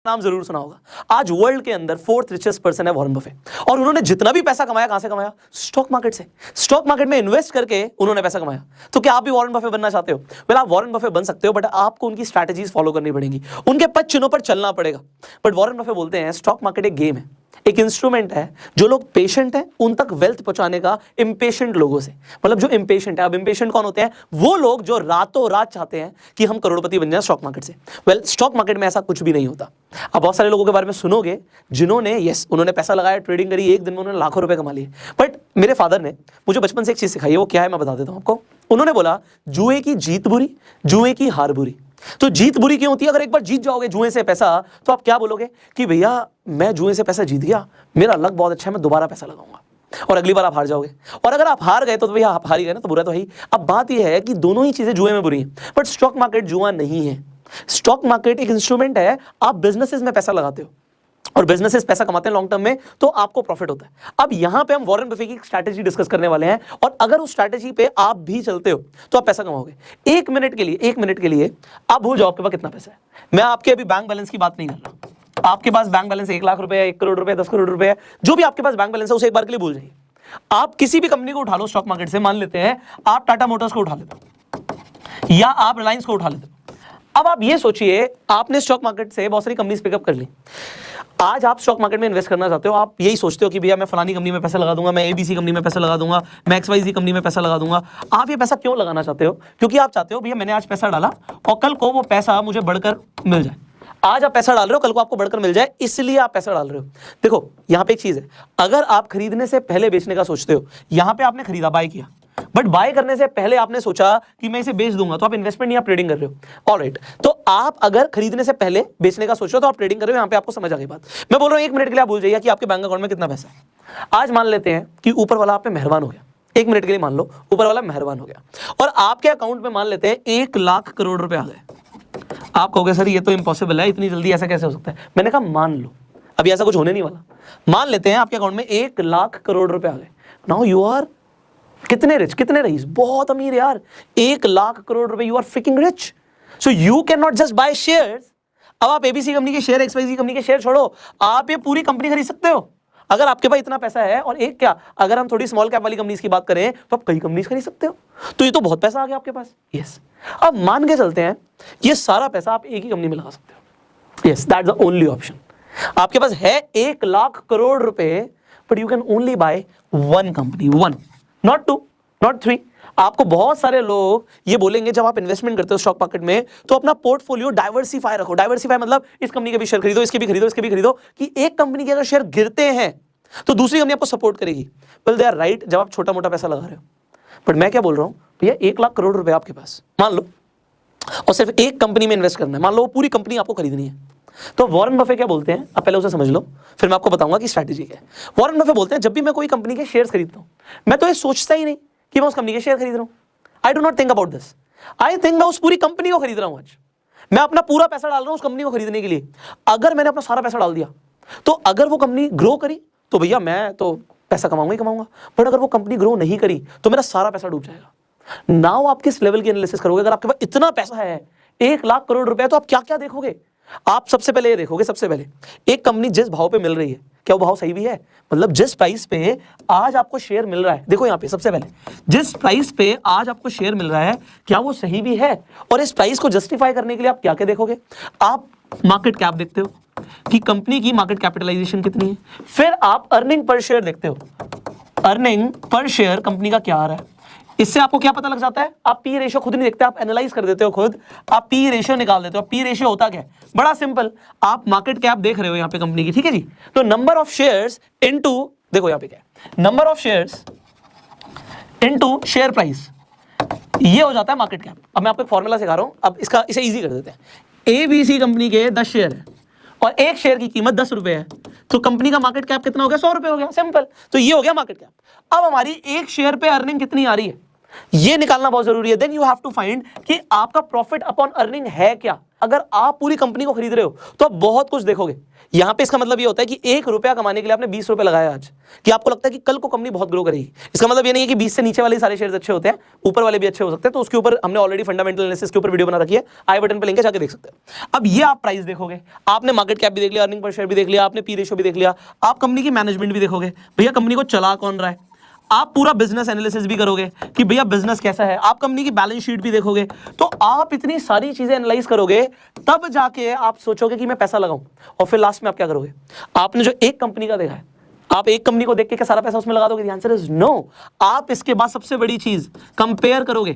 नाम जरूर सुना होगा। आज वर्ल्ड के अंदर 4th रिचेस्ट पर्सन है वॉरेन बफे, और उन्होंने जितना भी पैसा कमाया कहां से कमाया? स्टॉक मार्केट से। स्टॉक मार्केट में इन्वेस्ट करके उन्होंने पैसा कमाया। तो क्या आप भी वॉरेन बफे बनना चाहते हो? वेल, आप वॉरेन बफे बन सकते हो, बट आपको उनकी स्ट्रैटेजीज फॉलो करनी पड़ेंगी, उनके पद चिन्हों पर चलना पड़ेगा। बट वॉरेन बफे बोलते हैं स्टॉक मार्केट एक गेम है, एक इंस्ट्रूमेंट है। जो लोग पेशेंट हैं उन तक वेल्थ पहुंचाने का इम्पेशेंट लोगों से, मतलब जो इम्पेशेंट है। अब इम्पेशेंट कौन होते हैं? वो लोग जो रातों रात चाहते हैं कि हम करोड़पति बन जाएं स्टॉक मार्केट से। वेल, स्टॉक मार्केट में ऐसा कुछ भी नहीं होता। अब बहुत सारे लोगों के बारे में सुनोगे जिन्होंने उन्होंने पैसा लगाया, ट्रेडिंग करी, एक दिन में उन्होंने लाखों रुपए कमा लिए। बट मेरे फादर ने मुझे बचपन से एक चीज सिखाई है, वो क्या है मैं बता देता हूं आपको। उन्होंने बोला जुए की जीत बुरी, जुए की हार बुरी। तो जीत बुरी क्यों होती है? अगर एक बार जीत जाओगे जुए से पैसा, तो आप क्या बोलोगे कि भैया मैं जुए से पैसा जीत गया, मेरा लक बहुत अच्छा है, मैं दोबारा पैसा लगाऊंगा। और अगली बार आप हार जाओगे। और अगर आप हार गए तो भैया आप हार ही गए ना, तो बुरा तो है ही। अब बात यह है कि दोनों ही चीजें जुए में बुरी हैं, बट स्टॉक मार्केट जुआ नहीं है। स्टॉक मार्केट एक इंस्ट्रूमेंट है। आप बिजनेसेस में पैसा लगाते हो और बिजनेसेस पैसा कमाते हैं लॉन्ग टर्म में, तो आपको प्रॉफिट होता है। अब यहां पे हम वॉरेन बफे की स्ट्रैटेजी डिस्कस करने वाले हैं, और अगर उस स्ट्रैटेजी पे आप भी चलते हो तो आप पैसा कमाओगे। एक मिनट के लिए आप भूल जाओ आपके पास कितना पैसा है। मैं आपके अभी बैंक बैलेंस की बात नहीं कर रहा। आपके पास बैंक बैलेंस 1 लाख रुपए है, 1 करोड़ रुपए, 10 करोड़ रुपए है, जो भी आपके पास बैंक बैलेंस है उसे एक बार के लिए भूल जाइए। आप किसी भी कंपनी को उठा लो स्टॉक मार्केट से, मान लेते हैं आप टाटा मोटर्स को उठा लेते हो या आप रिलायंस को उठा लेते हो। अब आप ये सोचिए, आपने स्टॉक मार्केट से बहुत सारी कंपनीज पिकअप कर ली। आज आप स्टॉक मार्केट में इन्वेस्ट करना चाहते हो, आप यही सोचते हो कि भैया मैं फलानी कंपनी में पैसा लगा दूंगा, मैं एबीसी कंपनी में पैसा लगा दूंगा, मैं XYZ कंपनी में पैसा लगा दूंगा। आप ये पैसा क्यों लगाना चाहते हो? क्योंकि आप चाहते हो भैया मैंने आज पैसा डाला और कल को वो पैसा मुझे बढ़कर मिल जाए। आज आप पैसा डाल रहे हो, कल को आपको बढ़कर मिल जाए, इसलिए आप पैसा डाल रहे हो। देखो यहां पे एक चीज है, अगर आप खरीदने से पहले बेचने का सोचते हो, यहां पे आपने खरीदा, बाय किया, बट बाय करने से पहले आपने सोचा कि मैं इसे बेच दूंगा, तो आप इन्वेस्टमेंट नहीं, आप ट्रेडिंग कर रहे हो। ऑलराइट, तो आप अगर खरीदने से पहले बेचने का सोच रहे हो तो आप ट्रेडिंग कर रहे हो। यहां पे आपको समझ आ गई बात। मैं बोल रहा हूं 1 मिनट के लिए आप भूल जाइए कि आपके बैंक अकाउंट में कितना पैसा है। आज मान लेते हैं कि ऊपर वाला आप पे मेहरबान हो गया, 1 मिनट के लिए मान लो ऊपर वाला मेहरबान हो गया, और आपके अकाउंट में मान लेते हैं 1 लाख करोड़ रुपए आ गए। आप कहोगे सर ये तो इम्पॉसिबल है, इतनी जल्दी ऐसा कैसे हो सकता है? मैंने कहा मान लो, अभी ऐसा कुछ होने नहीं वाला। मान लेते हैं आपके अकाउंट में 1 लाख करोड़ रुपए आ गए। नाउ यू आर कितने रिच, कितने रईस, बहुत अमीर यार। 1 लाख करोड़ रुपए, you are fricking rich. So you can not just buy shares. अब आप एबीसी कंपनी के शेयर, XYZ कंपनी के शेयर छोड़ो, आप ये पूरी कंपनी खरीद सकते हो अगर आपके पास इतना पैसा है। और एक क्या, अगर हम थोड़ी स्मॉल कैप वाली कंपनीज की बात करें तो आप कई कंपनीज खरीद सकते हो। तो ये तो बहुत पैसा आ गया आपके पास। यस, अब मान के चलते हैं ये सारा पैसा आप एक ही कंपनी में लगा सकते हो। Yes, that's the only option. आपके पास है 1 लाख करोड़ रुपए, but you can only by 1 company, 1, not 2, not 3। आपको बहुत सारे लोग ये बोलेंगे जब आप इन्वेस्टमेंट करते हो स्टॉक मार्केट में, तो अपना पोर्टफोलियो डाइवर्सिफाई रखो। डाइवर्सिफाई मतलब इस कंपनी के भी शेयर खरीदो, इसके भी खरीदो, इसके भी खरीदो, कि एक कंपनी के अगर शेयर गिरते हैं तो दूसरी कंपनी आपको सपोर्ट करेगी। वेल, दे आर राइट जब आप छोटा मोटा पैसा लगा रहे हो। बट मैं क्या बोल रहा हूं भैया, 1 लाख करोड़ रुपए आपके पास मान लो, और सिर्फ एक कंपनी में इन्वेस्ट करना है, मान लो वो पूरी कंपनी आपको खरीदनी है। तो वॉरेन बफे क्या बोलते हैं, आप पहले उसे समझ लो, फिर मैं आपको बताऊंगा कि स्ट्रैटेजी क्या है। वॉरेन बफे बोलते हैं जब भी मैं कोई कंपनी के शेयर्स खरीदता हूं, मैं तो ये सोचता ही नहीं कि मैं उस कंपनी के शेयर खरीद रहा हूं। I do not think about this. I think मैं उस पूरी कंपनी को खरीद रहा हूं। आज मैं अपना पूरा पैसा डाल रहा हूं उस कंपनी को खरीदने के लिए। अगर मैंने अपना सारा पैसा डाल दिया, तो अगर वो कंपनी ग्रो करी तो भैया मैं तो पैसा कमाऊंगा ही कमाऊंगा, बट अगर वो कंपनी ग्रो नहीं करी तो मेरा सारा पैसा डूब जाएगा। नाउ आप किस लेवल की एनालिसिस करोगे? अगर आपके पास इतना पैसा है, 1 लाख करोड़ रुपए, तो आप क्या क्या देखोगे? आप सबसे पहले ये देखोगे, सबसे पहले एक कंपनी जिस भाव पे मिल रही है, क्या वो भाव सही भी है? मतलब जिस प्राइस पे आज आपको शेयर मिल रहा है, देखो यहाँ पे सबसे पहले जिस प्राइस पे आज आपको शेयर मिल रहा है, क्या वो सही भी है? और इस प्राइस को जस्टिफाई करने के लिए आप क्या क्या देखोगे? आप मार्केट कैप देखते हो कि कंपनी की मार्केट कैपिटलाइजेशन कितनी है। फिर आप अर्निंग पर शेयर देखते हो, अर्निंग पर शेयर कंपनी का क्या आ रहा है। इससे आपको क्या पता लग जाता है? आप पी रेशियो खुद नहीं देखते, आप एनालाइज कर देते हो खुद, आप पी रेशियो निकाल देते हो। पी रेशियो होता क्या है? बड़ा सिंपल, आप मार्केट कैप देख रहे हो यहाँ पे कंपनी की, ठीक है जी, तो नंबर ऑफ शेयर्स इनटू, देखो यहाँ पे क्या है, number of shares into share price, ये हो जाता है मार्केट कैप। अब मैं आपको एक फॉर्मूला सिखा रहा हूं, अब इसे इजी कर देते हैं। एबीसी कंपनी के 10 शेयर है और एक शेयर की कीमत 10 रुपए है, तो कंपनी का मार्केट कैप कितना हो गया? 100 रुपए हो गया, सिंपल। तो ये हो गया मार्केट कैप। अब हमारी एक शेयर पे अर्निंग कितनी आ रही है, ये निकालना बहुत जरूरी है। Then you have to find कि आपका प्रॉफिट अपॉन अर्निंग है क्या। अगर आप पूरी कंपनी को खरीद रहे हो तो आप बहुत कुछ देखोगे। यहां पे इसका मतलब ये होता है कि 1 रुपया कमाने के लिए आपने 20 रुपए लगाया आज, कि आपको लगता है कि कल को कंपनी बहुत ग्रो करेगी। इसका मतलब ये नहीं है कि 20 से नीचे वाले सारे शेयर्स अच्छे होते हैं, ऊपर वाले भी अच्छे हो सकते हैं। तो उसके ऊपर हमने ऑलरेडी फंडामेंटल एनालिसिस के ऊपर वीडियो बना रखी है, आई बटन पे लिंक है, जाके देख सकते हैं। अब ये आप प्राइस देखोगे, आपने मार्केट कैप भी देख लिया, अर्निंग पर शेयर भी देख लिया, आपने पी रेशियो भी देख लिया, आप कंपनी की मैनेजमेंट भी देखोगे, भैया कंपनी को चला कौन रहा है, आप पूरा बिजनेस एनालिसिस भी करोगे कि भैया बिजनेस कैसा है, आप कंपनी की बैलेंस शीट भी देखोगे। तो आप इतनी सारी चीजें एनालाइज करोगे, तब जाके आप सोचोगे कि मैं पैसा लगाऊं। और फिर लास्ट में आप क्या करोगे, आपने जो एक कंपनी का देखा है, आप एक कंपनी को देख के क्या सारा पैसा उसमें लगा दोगे? The answer is no. आप इसके बाद सबसे बड़ी चीज कंपेयर करोगे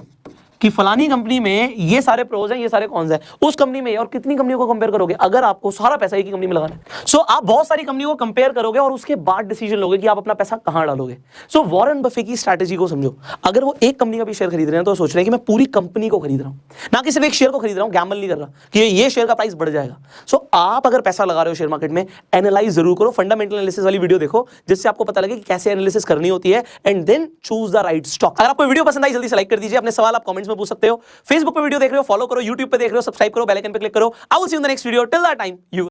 कि फलानी कंपनी में ये सारे प्रोज हैं, ये सारे कॉन्स हैं, उस कंपनी में और कितनी कंपनियों को कंपेयर करोगे अगर आपको सारा पैसा एक ही कंपनी में लगाना है। सो आप बहुत सारी कंपनियों को कंपेयर करोगे और उसके बाद डिसीजन लोगे कि आप अपना पैसा कहां डालोगे। सो वॉरेन बफे की स्ट्रैटेजी को समझो। अगर वो एक कंपनी का भी शेयर खरीद रहे हैं तो सोच रहे हैं कि मैं पूरी कंपनी को खरीद रहा हूं, ना कि सिर्फ एक शेयर को खरीद रहा हूं, गैम्बल नहीं कर रहा कि ये शेयर का प्राइस बढ़ जाएगा। सो आप अगर पैसा लगा रहे हो शेयर मार्केट में, एनालाइज जरूर करो, फंडामेंटल एनालिसिस वाली वीडियो देखो, जिससे आपको पता लगे कि कैसे एनालिसिस करनी होती है, and then choose the right stock. अगर आपको वीडियो पसंद आई जल्दी से लाइक कर दीजिए, अपने सवाल आप कमेंट्स में पूछ सकते हो। फेसबुक पे वीडियो देख रहे हो फॉलो करो, यूट्यूब पे देख रहे हो सब्सक्राइब करो, बेल आइकन पे क्लिक करो। I will see you in the next video. Till that time you